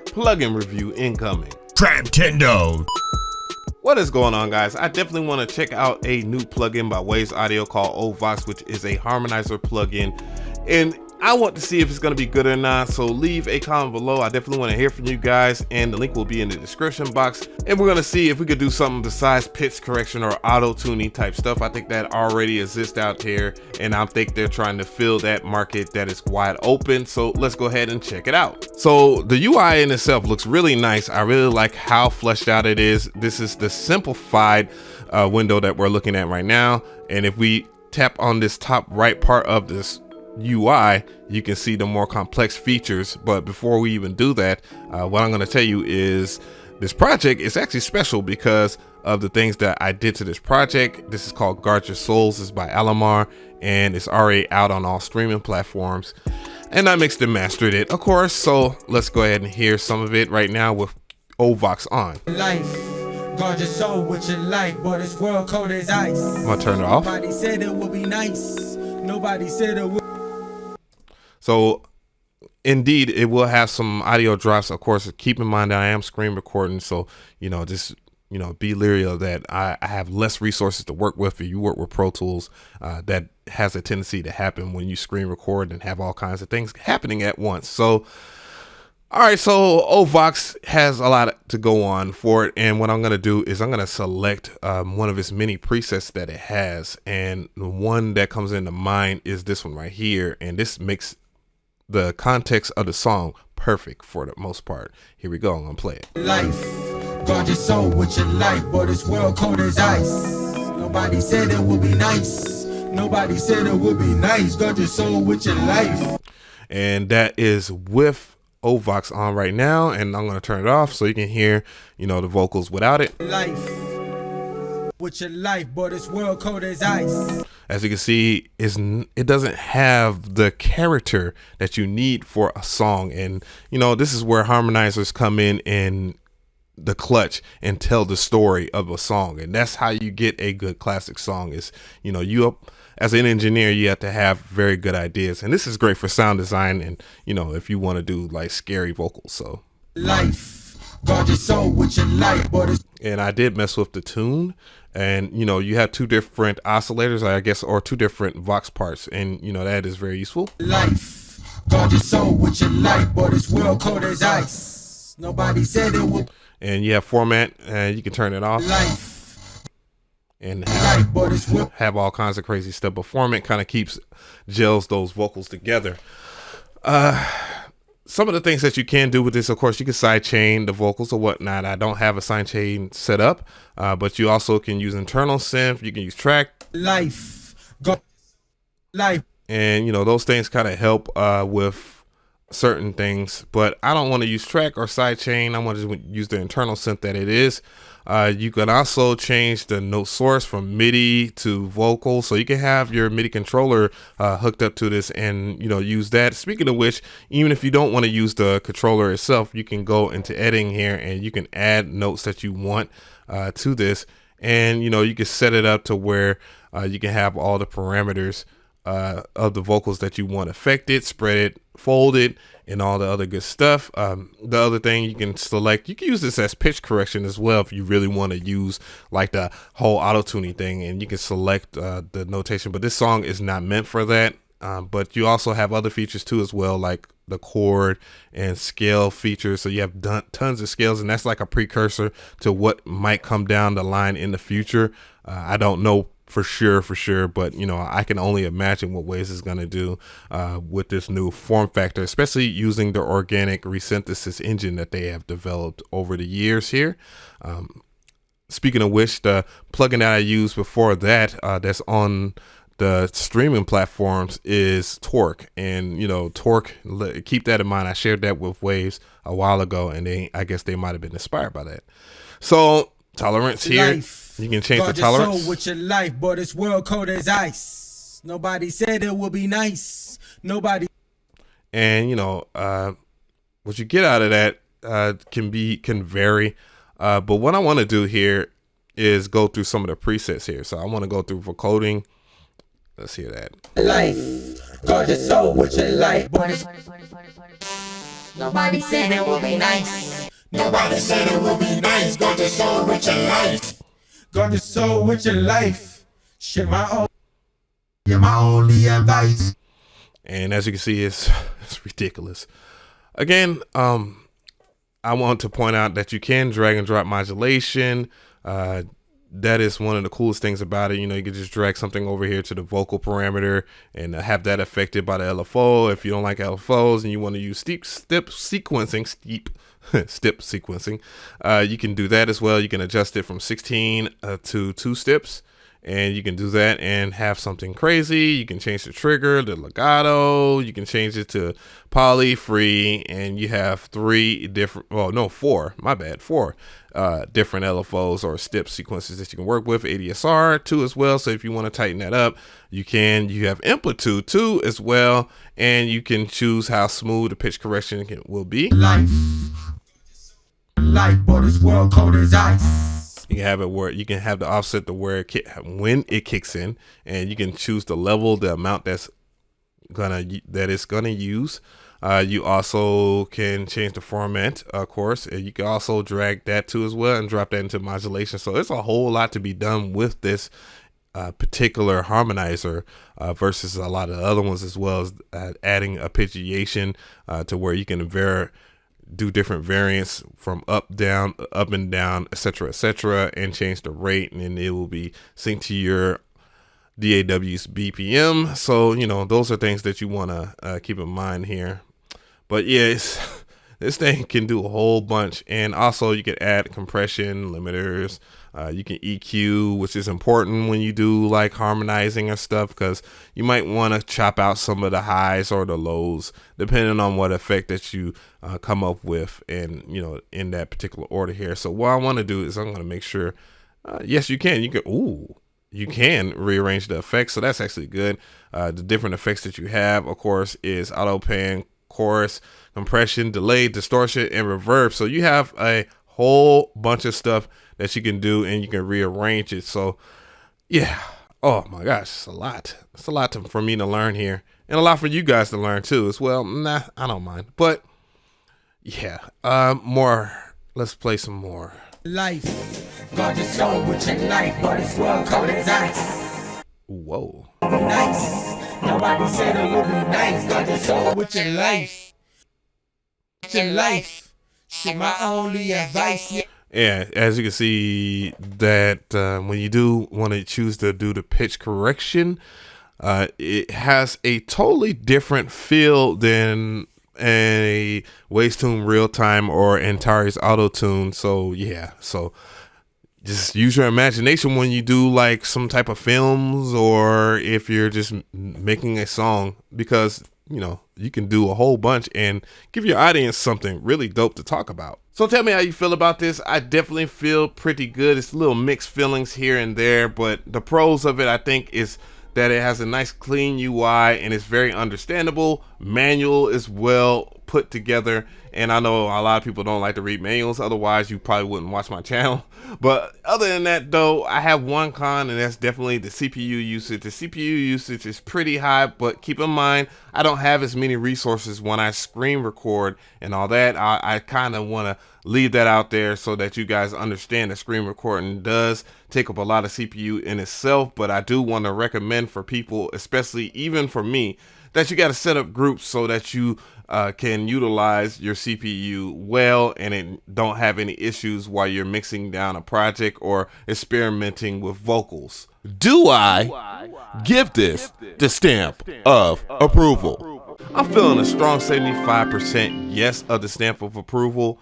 Plugin review incoming. Traptendo. What is going on, guys? I definitely want to check out a new plugin by Waves Audio called Ovox, which is a harmonizer plugin, and I want to see if it's going to be good or not. So leave a comment below. I definitely want to hear from you guys, and the link will be in the description box. And we're going to see if we could do something besides pitch correction or auto tuning type stuff. I think that already exists out there, and I think they're trying to fill that market that is wide open. So let's go ahead and check it out. So the UI in itself looks really nice. I really like how fleshed out it is. This is the simplified window that we're looking at right now. And if we tap on this top right part of this UI, you can see the more complex features. But before we even do that, what I'm going to tell you is this project is actually special because of the things that I did to this project. This is called Guard Your Souls. It's by Alamar, and it's already out on all streaming platforms, and I mixed and mastered it, of course. So let's go ahead and hear some of it right now with Ovox on. Guard your soul with your life, but this world cold as ice. I'm gonna turn it off. Nobody said it would be nice. Nobody said it would. So indeed, it will have some audio drops. Of course, keep in mind that I am screen recording, so just be leery of that. I have less resources to work with. If you work with Pro Tools, that has a tendency to happen when you screen record and have all kinds of things happening at once. So all right, so Ovox has a lot to go on for it, and what I'm going to do is I'm going to select one of its many presets that it has, and the one that comes into mind is this one right here, and this makes the context of the song perfect for the most part. Here we go. I'm gonna play it. Life, guard your soul with your life, but this world cold as ice. Nobody said it would be nice. Nobody said it would be nice. Guard your soul with your life. And that is with Ovox on right now, and I'm gonna turn it off so you can hear, the vocals without it. Life with your life, but this world cold as ice. As you can see, it doesn't have the character that you need for a song. And, this is where harmonizers come in the clutch and tell the story of a song. And that's how you get a good classic song is, as an engineer, you have to have very good ideas. And this is great for sound design and, if you want to do like scary vocals. So life, guard your soul with your life, and I did mess with the tune. And, you have two different oscillators, I guess, or two different Vox parts. And, that is very useful. Life, guard your soul with your life, but this world cold as ice. Nobody said it would. And you have format, and you can turn it off. Life. And have all kinds of crazy stuff. But format kind of gels those vocals together. Some of the things that you can do with this, of course, you can sidechain the vocals or whatnot. I don't have a sidechain set up, but you also can use internal synth. You can use track. Life. And, those things kind of help with certain things. But I don't want to use track or sidechain. I want to use the internal synth that it is. You can also change the note source from MIDI to vocal, so you can have your MIDI controller hooked up to this and use that. Speaking of which, even if you don't want to use the controller itself, you can go into editing here and you can add notes that you want to this, and you can set it up to where you can have all the parameters of the vocals that you want affected, spread it, fold it, and all the other good stuff. The other thing you can select, you can use this as pitch correction as well if you really want to use like the whole auto tuning thing, and you can select the notation. But this song is not meant for that. But you also have other features too as well, like the chord and scale features. So you have tons of scales, and that's like a precursor to what might come down the line in the future. I don't know for sure, but I can only imagine what Waves is going to do with this new form factor, especially using the organic resynthesis engine that they have developed over the years here. Speaking of which, the plugin that I used before that that's on the streaming platforms is Torque, and Torque, keep that in mind. I shared that with Waves a while ago, and I guess they might have been inspired by that. So tolerance here. You can change the tolerance. Your soul with your life, but this world cold as ice. Nobody said it would be nice. Nobody. And what you get out of that can vary. But what I want to do here is go through some of the presets here. So I want to go through vocoding. Let's hear that. Life, guard your soul with your life, but it's Nobody said it would be nice. Nobody said it would be nice. Guard your soul with your life. Guard your soul with your life. Shit, my only advice. And as you can see, it's ridiculous. Again, I want to point out that you can drag and drop modulation. That is one of the coolest things about it. You know, you can just drag something over here to the vocal parameter and have that affected by the LFO. If you don't like LFOs and you want to use step sequencing, you can do that as well. You can adjust it from 16 to 2 steps. And you can do that and have something crazy. You can change the trigger, the legato. You can change it to poly free. And you have 4 different different LFOs or step sequences that you can work with. ADSR too as well. So if you want to tighten that up, you can. You have amplitude too as well. And you can choose how smooth the pitch correction will be. Life, but this world cold as ice. You can have it where you can have the offset to where when it kicks in, and you can choose the level, the amount that it's gonna use. You also can change the format, of course, and you can also drag that too as well and drop that into modulation. So there's a whole lot to be done with this particular harmonizer versus a lot of the other ones, as well as adding arpeggiation to where you can do different variants from up and down, etc., and change the rate, and it will be synced to your DAW's BPM. So, you know, those are things that you want to keep in mind here. But yeah, this thing can do a whole bunch. And also you can add compression, limiters, you can EQ, which is important when you do like harmonizing and stuff, because you might want to chop out some of the highs or the lows, depending on what effect that you come up with, and you know, in that particular order here. So what I want to do is I'm going to make sure, yes, you can rearrange the effects. So that's actually good. The different effects that you have, of course, is auto pan, chorus, compression, delay, distortion, and reverb. So you have a whole bunch of stuff that you can do, and you can rearrange it. So yeah, oh my gosh, it's a lot. It's a lot for me to learn here, and a lot for you guys to learn too as well. Nah, I don't mind. But yeah, let's play some more. Life, guard your soul with your life, but it's world cold as ice. Whoa. Nice. Nobody said it would be nice. Guard your soul with your life. Your life. Shit, my only advice. Yeah, as you can see that when you do want to choose to do the pitch correction, it has a totally different feel than a Wacetune Real Time or Antares Auto Tune. So yeah, so just use your imagination when you do like some type of films, or if you're just making a song, because you know, you can do a whole bunch and give your audience something really dope to talk about. So tell me how you feel about this. I definitely feel pretty good. It's a little mixed feelings here and there, but the pros of it, I think, is that it has a nice clean UI and it's very understandable. Manual is well put together, and I know a lot of people don't like to read manuals, otherwise you probably wouldn't watch my channel. But other than that though, I have one con, and that's definitely the CPU usage. The CPU usage is pretty high, but keep in mind, I don't have as many resources when I screen record and all that. I kind of want to leave that out there so that you guys understand that screen recording does take up a lot of CPU in itself. But I do want to recommend for people, especially even for me, that you got to set up groups so that you can utilize your CPU well, and it don't have any issues while you're mixing down a project or experimenting with vocals. Do I give this the stamp of approval? I'm feeling a strong 75% yes of the stamp of approval.